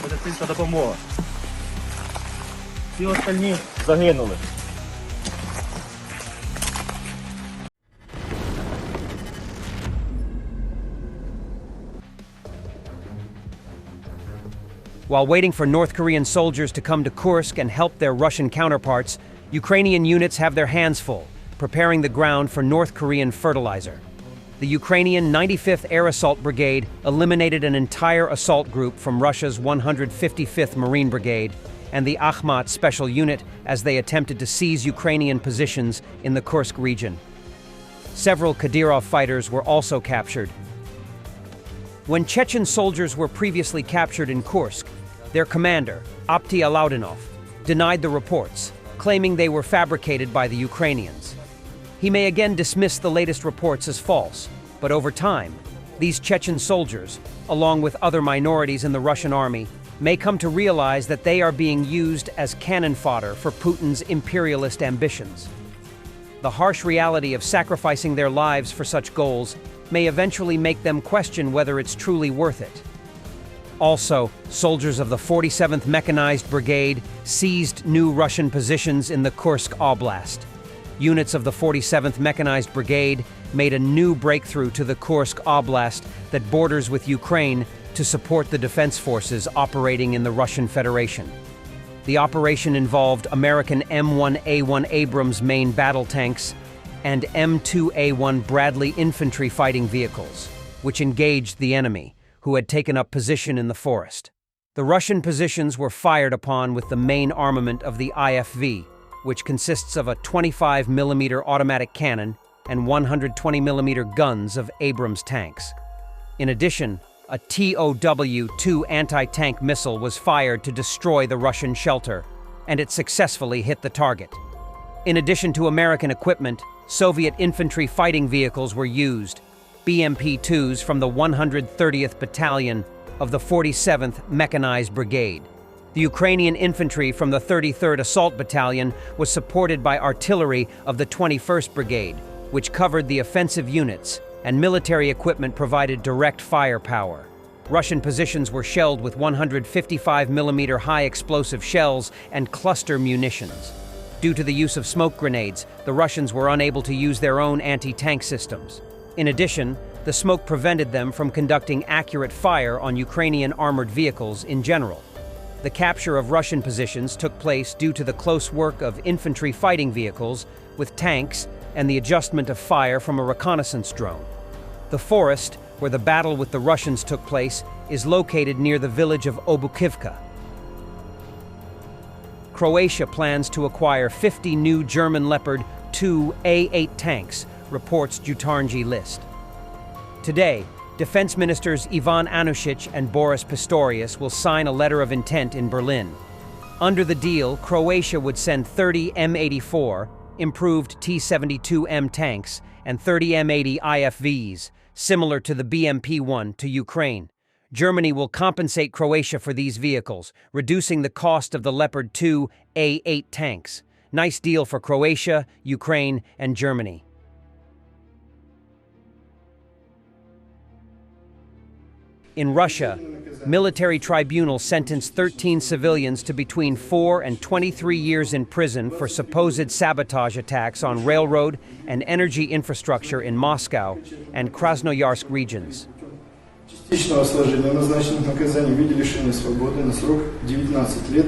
медицинська допомога. Всі остальні загинули. While waiting for North Korean soldiers to come to Kursk and help their Russian counterparts, Ukrainian units have their hands full, preparing the ground for North Korean fertilizer. The Ukrainian 95th Air Assault Brigade eliminated an entire assault group from Russia's 155th Marine Brigade and the Akhmat Special Unit as they attempted to seize Ukrainian positions in the Kursk region. Several Kadyrov fighters were also captured. When Chechen soldiers were previously captured in Kursk, their commander, Apti Alaudinov, denied the reports, claiming they were fabricated by the Ukrainians. He may again dismiss the latest reports as false, but over time, these Chechen soldiers, along with other minorities in the Russian army, may come to realize that they are being used as cannon fodder for Putin's imperialist ambitions. The harsh reality of sacrificing their lives for such goals may eventually make them question whether it's truly worth it. Also, soldiers of the 47th Mechanized Brigade seized new Russian positions in the Kursk Oblast. Units of the 47th Mechanized Brigade made a new breakthrough to the Kursk Oblast that borders with Ukraine to support the defense forces operating in the Russian Federation. The operation involved American M1A1 Abrams main battle tanks and M2A1 Bradley infantry fighting vehicles, which engaged the enemy, who had taken up position in the forest. The Russian positions were fired upon with the main armament of the IFV, which consists of a 25mm automatic cannon and 120mm guns of Abrams tanks. In addition, a TOW-2 anti-tank missile was fired to destroy the Russian shelter, and it successfully hit the target. In addition to American equipment, Soviet infantry fighting vehicles were used, BMP-2s from the 130th Battalion of the 47th Mechanized Brigade. The Ukrainian infantry from the 33rd Assault Battalion was supported by artillery of the 21st Brigade, which covered the offensive units, and military equipment provided direct firepower. Russian positions were shelled with 155mm high-explosive shells and cluster munitions. Due to the use of smoke grenades, the Russians were unable to use their own anti-tank systems. In addition, the smoke prevented them from conducting accurate fire on Ukrainian armored vehicles in general. The capture of Russian positions took place due to the close work of infantry fighting vehicles with tanks and the adjustment of fire from a reconnaissance drone. The forest, where the battle with the Russians took place, is located near the village of Obukivka. Croatia plans to acquire 50 new German Leopard 2 A8 tanks, reports Jutarnji List. Today, Defense Ministers Ivan Anušić and Boris Pistorius will sign a letter of intent in Berlin. Under the deal, Croatia would send 30 M84, improved T-72M tanks, and 30 M80 IFVs, similar to the BMP-1, to Ukraine. Germany will compensate Croatia for these vehicles, reducing the cost of the Leopard 2 A8 tanks. Nice deal for Croatia, Ukraine, and Germany. In Russia, Military Tribunal sentenced 13 civilians to between 4 and 23 years in prison for supposed sabotage attacks on railroad and energy infrastructure in Moscow and Krasnoyarsk regions. Частичного сложения назначенных наказаний в виде лишения свободы на срок 19 лет.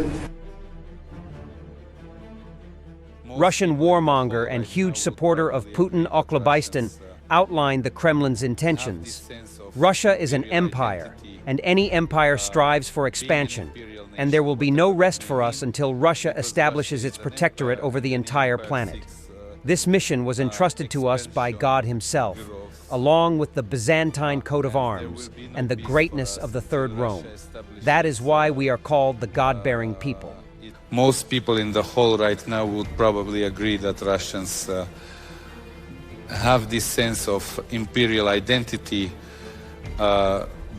Russian warmonger and huge supporter of Putin Oklobystin outlined the Kremlin's intentions. Russia is an empire, and any empire strives for expansion, and there will be no rest for us until Russia establishes its protectorate over the entire planet. This mission was entrusted to us by God Himself, along with the Byzantine coat of arms and the greatness of the Third Rome. That is why we are called the God-bearing people. Most people in the whole right now would probably agree that Russians have this sense of imperial identity,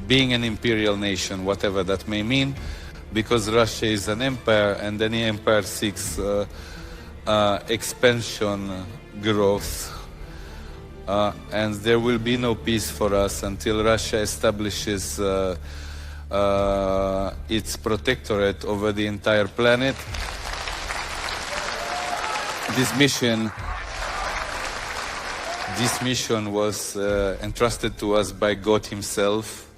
being an imperial nation, whatever that may mean, because Russia is an empire, and any empire seeks expansion, growth, and there will be no peace for us until Russia establishes its protectorate over the entire planet. This mission was entrusted to us by God himself,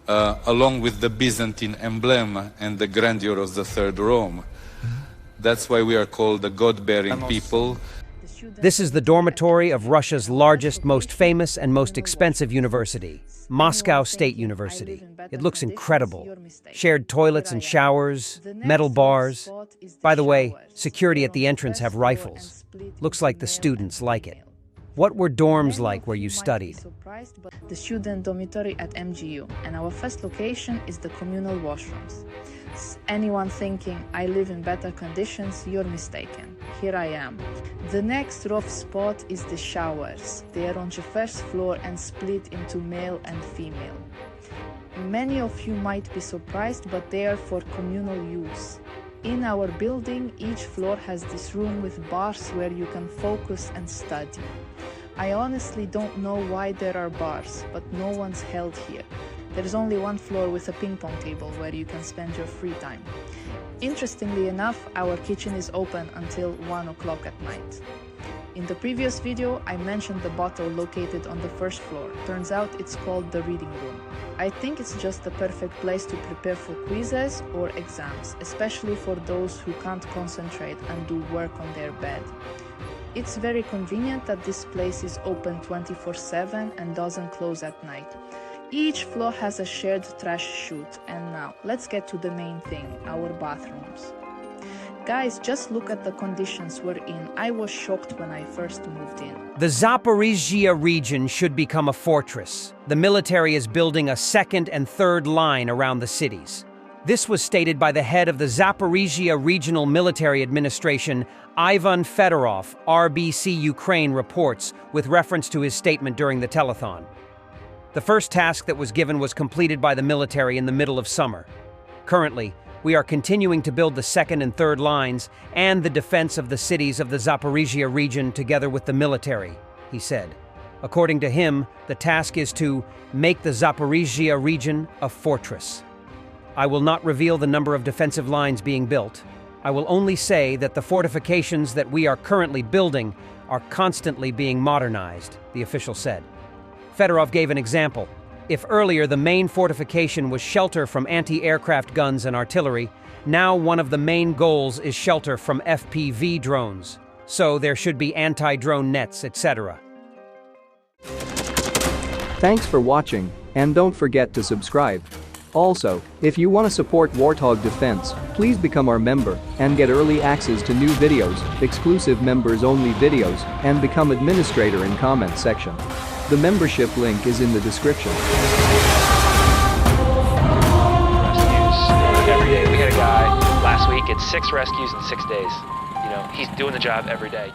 along with the Byzantine emblem and the grandeur of the Third Rome. That's why we are called the God-bearing people. This is the dormitory of Russia's largest, most famous, and most expensive university, Moscow State University. It looks incredible. Shared toilets and showers, metal bars. By the way, security at the entrance have rifles. Looks like the students like it. What were dorms like where you studied? The student dormitory at MGU, and our first location is the communal washrooms. Anyone thinking I live in better conditions, you're mistaken. Here I am. The next rough spot is the showers. They are on the first floor and split into male and female. Many of you might be surprised, but they are for communal use. In our building, each floor has this room with bars where you can focus and study. I honestly don't know why there are bars, but no one's held here. There is only one floor with a ping pong table where you can spend your free time. Interestingly enough, our kitchen is open until 1 o'clock at night. In the previous video, I mentioned the bottle located on the first floor. Turns out it's called the reading room. I think it's just the perfect place to prepare for quizzes or exams, especially for those who can't concentrate and do work on their bed. It's very convenient that this place is open 24/7 and doesn't close at night. Each floor has a shared trash chute, and now let's get to the main thing, our bathrooms. Guys, just look at the conditions we're in. I was shocked when I first moved in. The Zaporizhzhia region should become a fortress. The military is building a second and third line around the cities. This was stated by the head of the Zaporizhzhia Regional Military Administration, Ivan Fedorov, RBC Ukraine reports, with reference to his statement during the telethon. The first task that was given was completed by the military in the middle of summer. Currently, we are continuing to build the second and third lines and the defense of the cities of the Zaporizhzhia region together with the military, he said. According to him, the task is to make the Zaporizhzhia region a fortress. I will not reveal the number of defensive lines being built. I will only say that the fortifications that we are currently building are constantly being modernized, the official said. Fedorov gave an example. If earlier the main fortification was shelter from anti-aircraft guns and artillery, now one of the main goals is shelter from FPV drones. So there should be anti-drone nets, etc. Thanks for watching, and don't forget to subscribe. Also, if you want to support Warthog Defense, please become our member and get early access to new videos, exclusive members-only videos, and become administrator in comment section. The membership link is in the description. Rescues every day. We had a guy last week, it's 6 rescues in 6 days. You know, he's doing the job every day.